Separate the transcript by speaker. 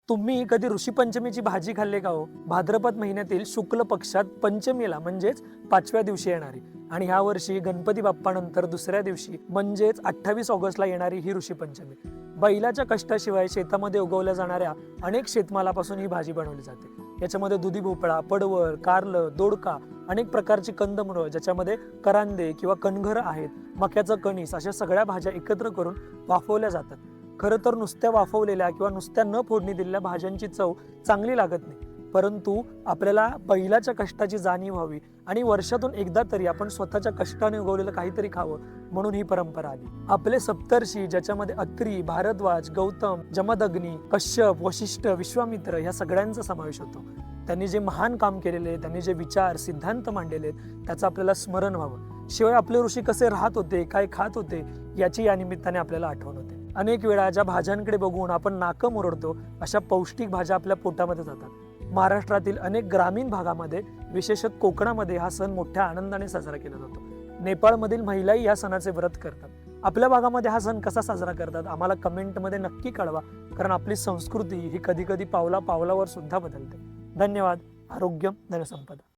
Speaker 1: तुम्ही कधी ऋषीपंचमीची भाजी खाल्ली का हो? भाद्रपद महिन्यातील शुक्ल पक्षात पंचमीला म्हणजेच 5व्या दिवशी येणारी आणि ह्या वर्षी गणपती बाप्पानंतर दुसऱ्या दिवशी म्हणजेच 28 ऑगस्टला येणारी ही ऋषीपंचमी. बैलाच्या कष्टाशिवाय शेतामध्ये उगवल्या जाणाऱ्या अनेक शेतमालापासून ही भाजी बनवली जाते. याच्यामध्ये दुधी भोपळा, पडवळ, कारलं, दोडका, अनेक प्रकारची कंदमुळं ज्याच्यामध्ये करांदे किंवा कणघर आहेत, मक्याचं कणीस अशा सगळ्या भाज्या एकत्र करून वाफवल्या जातात. खरं तर नुसत्या वाफवलेल्या किंवा नुसत्या न फोडणी दिलेल्या भाज्यांची चव चांगली लागत नाही, परंतु आपल्याला बैलाच्या कष्टाची जाणीव व्हावी आणि वर्षातून एकदा तरी आपण स्वतःच्या कष्टाने उगवलेलं काहीतरी खावं म्हणून ही परंपरा आली. आपले सप्तर्षी ज्याच्यामध्ये अत्री, भारद्वाज, गौतम, जमदग्नी, कश्यप, वशिष्ठ, विश्वामित्र ह्या सगळ्यांचा समावेश होतो. त्यांनी जे महान काम केलेले, त्यांनी जे विचार सिद्धांत मांडलेले त्याचं आपल्याला स्मरण व्हावं. शिवाय आपले ऋषी कसे राहत होते, काय खात होते याची या निमित्ताने आपल्याला आठवण होते. अनेक वेळा ज्या भाज्यांकडे बघून आपण नाकं मुरडतो अशा पौष्टिक भाज्या आपल्या पोटामध्ये जातात. महाराष्ट्रातील अनेक ग्रामीण भागामध्ये विशेषतः कोकणामध्ये हा सण मोठ्या आनंदाने साजरा केला जातो. नेपाळमधील महिलाही या सणाचे व्रत करतात. आपल्या भागामध्ये हा सण कसा साजरा करतात आम्हाला कमेंटमध्ये नक्की कळवा, कारण आपली संस्कृती ही कधी कधी पावला पावलावर सुद्धा बदलते. धन्यवाद. आरोग्य धनसंपदा.